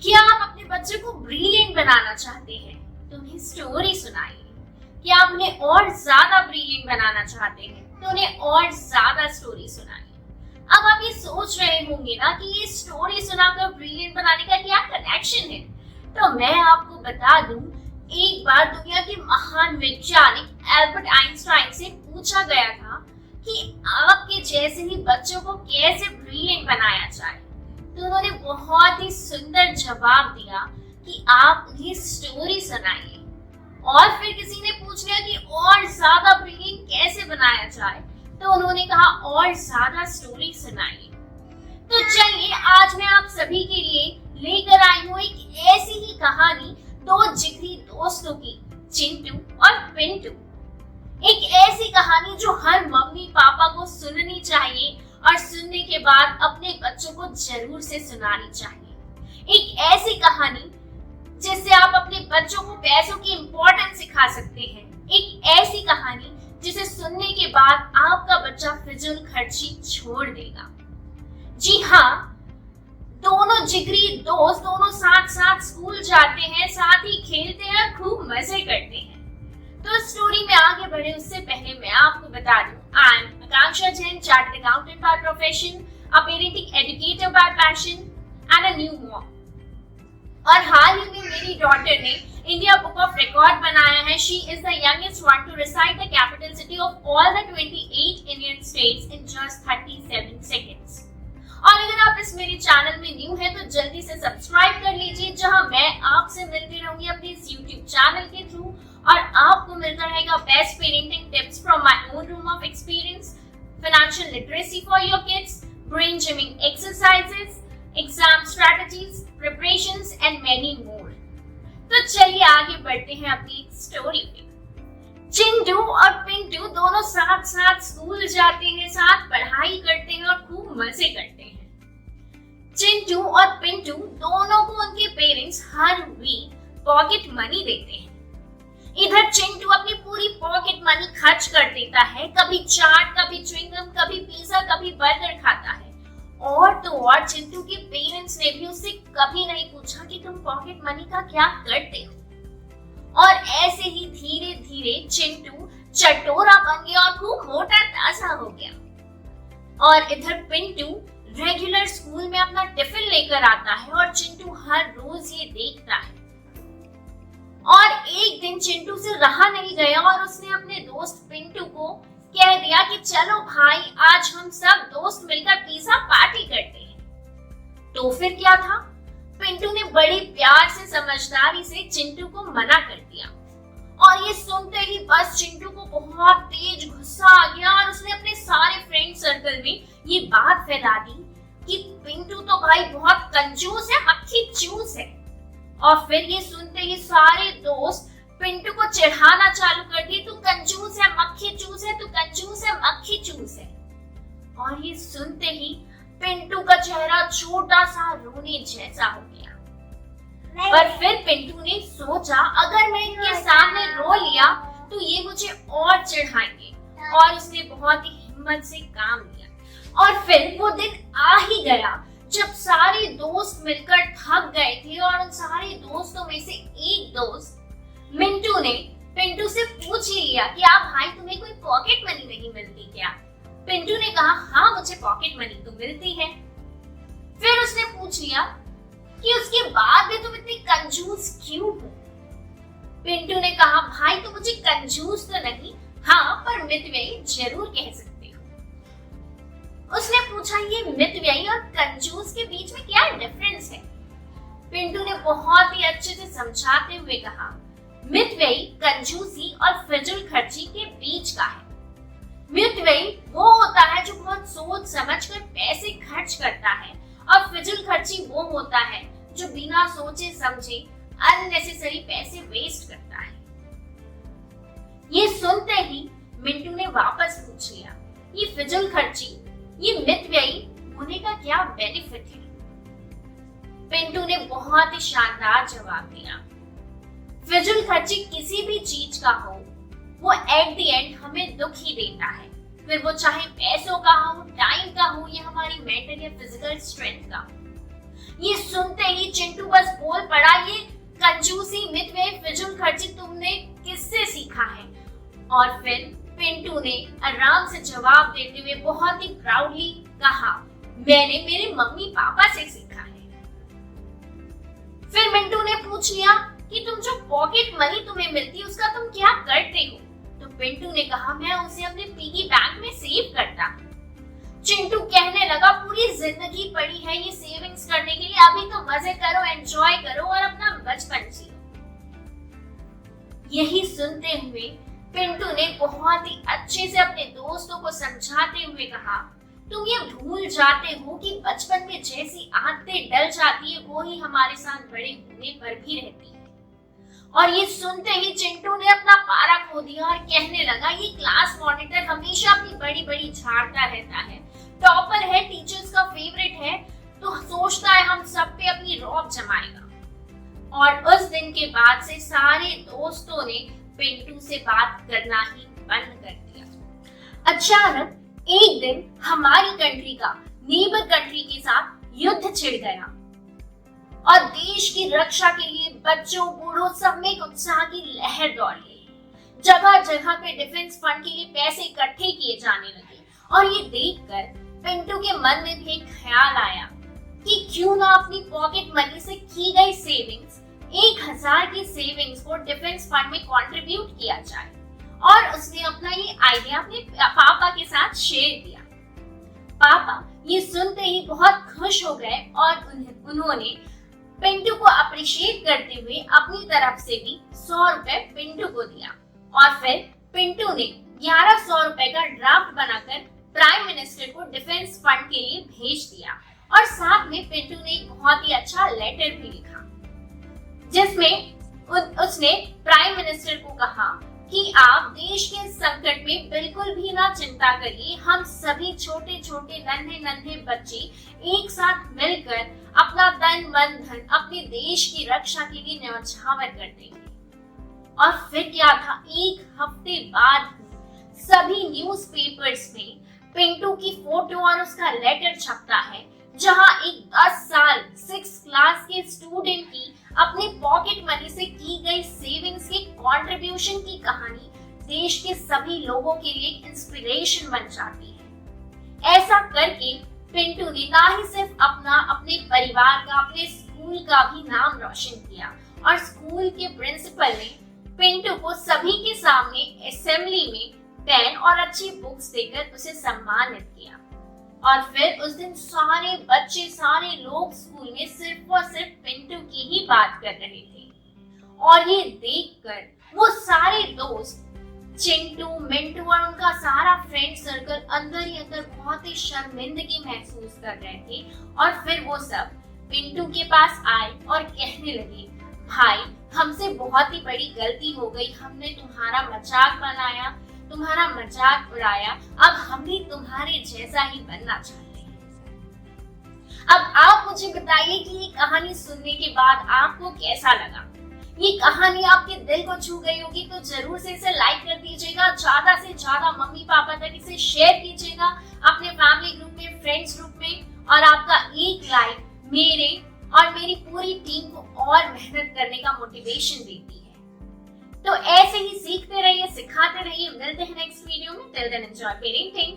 क्या आप अपने बच्चे को ब्रिलियंट बनाना चाहते हैं तो उन्हें स्टोरी सुनाइए। क्या आप उन्हें और ज्यादा ब्रिलियंट बनाना चाहते हैं तो उन्हें और ज्यादा स्टोरी सुनाइए। अब आप ये सोच रहे होंगे ना कि ये स्टोरी सुनाकर ब्रिलियंट बनाने का क्या कनेक्शन है, तो मैं आपको बता दूं, एक बार दुनिया के महान वैज्ञानिक एल्बर्ट आइंस्टाइन से पूछा गया था कि आपके जैसे ही बच्चों को कैसे ब्रिलियंट बनाया जाए, तो उन्होंने बहुत ही सुंदर जवाब दिया कि आप उन्हें स्टोरी सुनाइए। और फिर किसी ने पूछ लिया कि और ज्यादा ब्रिलियंट कैसे बनाया जाए, तो उन्होंने कहा और ज्यादा स्टोरी सुनाइए। तो चलिए आज मैं आप सभी के लिए लेकर आई हूँ एक ऐसी ही कहानी, दो जिगरी दोस्तों की, चिंटू और पिंटू। एक ऐसी कहानी जो हर मम्मी पापा को सुननी चाहिए और सुनने के बाद अपने बच्चों को जरूर से सुनानी चाहिए। एक ऐसी कहानी जिससे आप अपने बच्चों को पैसों की इम्पोर्टेंस सिखा सकते हैं। एक ऐसी कहानी जिसे सुनने के बाद आपका बच्चा फिजूल खर्ची छोड़ देगा। जी हाँ, दोनों जिगरी दोस्त दोनों साथ साथ स्कूल जाते हैं, साथ ही खेलते हैं, खूब मजे करते हैं। तो स्टोरी में आगे बढ़े उससे पहले मैं आपको बता दूं, I am Akanksha Jain, chartered accountant by profession, a parenting educator bye passion and a new mom. और हाल ही में मेरी डॉटर ने इंडिया बुक ऑफ रिकॉर्ड बनाया है। She is the youngest one two recite the capital city of all the 28 Indian states in just 37 seconds. और अगर आप इस मेरे चैनल में न्यू हैं तो जल्दी से सब्सक्राइब कर लीजिए, जहां मैं आपसे मिलती रहूंगी अपने इस YouTube चैनल के थ्रू, और आपको मिलता रहेगा best parenting tips from my own room of experience, financial literacy for your kids, brain gymming exercises, exam strategies, preparations and many more। तो चलिए आगे बढ़ते हैं अपनी स्टोरी पे। चिंटू और पिंटू दोनों साथ साथ स्कूल जाते हैं, साथ पढ़ाई करते हैं और खूब मजे करते हैं। चिंटू और पिंटू दोनों को उनके पेरेंट्स हर वीक पॉकेट मनी देते हैं। इधर चिंटू अपनी पूरी पॉकेट मनी खर्च कर देता है, कभी चाट, कभी च्युइंगम, कभी पिज्जा, कभी बर्गर खाता है। और तो और चिंटू के पेरेंट्स ने भी उससे कभी नहीं पूछा कि तुम पॉकेट मनी का क्या करते हो। और ऐसे ही धीरे धीरे चिंटू चटोरा बन गया और खूब मोटा ताजा हो गया। और इधर पिंटू रेगुलर स्कूल में अपना टिफिन लेकर आता है और चिंटू हर रोज ये देखता है। और एक दिन चिंटू से रहा नहीं गया और उसने अपने दोस्त पिंटू को कह दिया कि चलो भाई, आज हम सब दोस्त मिलकर पिज्जा पार्टी करते हैं। तो फिर क्या था, पिंटू ने बड़े प्यार से समझदारी से चिंटू को मना कर दिया। और ये सुनते ही बस चिंटू को बहुत तेज गुस्सा आ गया और उसने अपने सारे फ्रेंड सर्कल में ये बात फैला दी कि पिंटू तो भाई बहुत कंजूस है, मक्खी चूस है। और फिर ये सुनते ही सारे दोस्त पिंटू को चिढ़ाना चालू कर दिए, तू कंजूस है, मक्खी चूस है, तू कंजूस है, मक्खी चूस है। और ये सुनते ही पिंटू का चेहरा छोटा सा रोने जैसा हो गया। पर फिर पिंटू ने सोचा, अगर मैं इनके सामने रो लिया तो ये मुझे और चिढ़ाएंगे, और उसने बहुत ही हिम्मत से काम लिया। और फिर वो दिन आ ही गया जब सारे दोस्त मिलकर थक गए थे और उन सारे दोस्तों में से एक दोस्त मिंटू ने पिंटू से पूछ ही लिया कि आप भाई, तुम्हें कोई पॉकेट मनी नहीं मिलती क्या? पिंटू ने कहा, हाँ मुझे पॉकेट मनी तो मिलती है। फिर उसने पूछ लिया कि उसके बाद भी तुम इतनी कंजूस क्यों हो? पिंटू ने कहा, भाई तुम मुझे कंजूस तो नहीं, हाँ पर मितव्ययी जरूर कह सकते हो। उसने पूछा, ये मितव्ययी और कंजूस के बीच में क्या डिफरेंस है? पिंटू ने बहुत ही अच्छे से समझाते हुए कहा, मितव्ययी कंजूसी और फिजूल खर्ची के बीच का है। मितव्ययी वो होता है जो बहुत सोच समझकर पैसे खर्च करता है, और फिजूल खर्ची वो होता है जो बिना सोचे समझे अननेसेसरी पैसे वेस्ट करता है। ये सुनते ही मिंटू ने वापस पूछ लिया, ये फिजूल खर्ची, ये मितव्ययी होने का क्या बेनिफिट है? पिंटू ने बहुत ही शानदार जवाब दिया, फिजूल खर्ची किसी भी चीज का हो, वो एट द एंड हमें दुख ही देता है, फिर वो चाहे पैसों का हो, टाइम का हो, या हमारी मेंटल या फिजिकल स्ट्रेंथ का। ये सुनते ही चिंटू बस बोल पड़ा, ये कंजूसी, मितव्ययी, फिजूल खर्ची तुमने किससे सीखा है? और फिर पिंटू ने आराम से जवाब देते हुए बहुत ही प्राउडली कहा, मैंने मेरे मम्मी पापा से सीखा है। फिर मिंटू ने पूछ लिया कि तुम जो पॉकेट मनी तुम्हें मिलती है उसका तुम क्या करते हो? तो पिंटू ने कहा, मैं उसे अपने पिगी बैंक में सेव करता। चिंटू कहने लगा, पूरी जिंदगी पड़ी है ये सेविंग्स करने के लिए, अभी तो मजे करो, एंजॉय करो और अपना बचपन जियो। यही सुनते हुए पिंटू ने बहुत ही अच्छे से अपने दोस्तों को समझाते हुए कहा, तुम ये भूल जाते हो कि बचपन में जैसी आदतें डल जाती है वो ही हमारे साथ बड़े होने पर भी रहती है। और ये सुनते ही चिंटू ने अपना पारा खो दिया और कहने लगा, ये क्लास मॉनिटर हमेशा अपनी बड़ी बड़ी झाड़ता रहता है, टॉपर है, टीचर्स का फेवरेट है, तो सोचता है हम सब पे अपनी रौब जमाएगा। और उस दिन के बाद से सारे दोस्तों ने पिंटू से बात करना ही बंद कर दिया। अचानक एक दिन हमारी कंट्री का नेबर कंट्री के साथ युद्ध छिड़ गया और देश की रक्षा के लिए बच्चों बूढ़ों सब में उत्साह की लहर दौड़ गई। जगह जगह पे डिफेंस फंड के लिए पैसे इकट्ठे किए जाने लगे और ये देखकर पिंटू के मन में भी एक ख्याल आया कि क्यों ना अपनी पॉकेट मनी से की गई सेविंग्स 1000 की सेविंग्स को डिफेंस फंड में कंट्रीब्यूट किया जाए। और उसने अपना ये आइडिया अपने पापा के साथ शेयर किया। पापा ये सुनते ही बहुत खुश हो गए और उन्होंने पिंटू को अप्रिशिएट करते हुए अपनी तरफ से भी 100 रुपए पिंटू को दिया। और फिर पिंटू ने 1100 रुपए का ड्राफ्ट बनाकर प्राइम मिनिस्टर को डिफेंस फंड के लिए भेज दिया। और साथ में पिंटू ने एक बहुत ही अच्छा लेटर भी लिखा जिसमें उसने प्राइम मिनिस्टर को कहा कि आप देश के संकट में बिल्कुल भी ना चिंता करिए, हम सभी छोटे छोटे नन्हे नन्हे बच्चे एक साथ मिलकर अपना तन मन धन अपने देश की रक्षा के लिए न्यौछावर कर देंगे। और फिर क्या था, एक हफ्ते बाद सभी न्यूज़पेपर्स में पिंटू की फोटो और उसका लेटर छपता है, जहां एक 10 साल 6th क्लास के स्टूडेंट की अपने पॉकेट मनी से की गई सेविंग्स के कंट्रीब्यूशन की कहानी देश के सभी लोगों के लिए इंस्पिरेशन बन जाती है। ऐसा करके पिंटू ने ना ही सिर्फ अपने परिवार का, अपने स्कूल का भी नाम रोशन किया और स्कूल के प्रिंसिपल ने पिंटू को सभी के सामने असेंबली में पेन और अच्छी बुक्स देकर उसे सम्मानित किया। और फिर उस दिन सारे बच्चे, सारे लोग स्कूल में सिर्फ और सिर्फ पिंटू की ही बात कर रहे थे। और ये देखकर वो सारे दोस्त चिंटू, मिंटू और उनका सारा फ्रेंड सर्कल अंदर ही अंदर बहुत ही शर्मिंदगी महसूस कर रहे थे। और फिर वो सब पिंटू के पास आए और कहने लगे, भाई हमसे बहुत ही बड़ी गलती हो गई, हमने तुम्हारा मजाक बनाया, तुम्हारा मजाक उड़ाया, अब हम भी तुम्हारे जैसा ही बनना चाहते हैं। अब आप मुझे बताइए कि ये कहानी सुनने के बाद आपको कैसा लगा? ये कहानी आपके दिल को छू गई होगी तो जरूर से इसे लाइक कर दीजिएगा, ज्यादा से ज्यादा मम्मी पापा तक इसे शेयर कीजिएगा, अपने फैमिली ग्रुप में, फ्रेंड्स ग्रुप में। और आपका एक लाइक मेरे और मेरी पूरी टीम को और मेहनत करने का मोटिवेशन देती है। तो ऐसे ही सीखते रहिए, सिखाते रहिए। मिलते हैं नेक्स्ट वीडियो में। Till then enjoy parenting.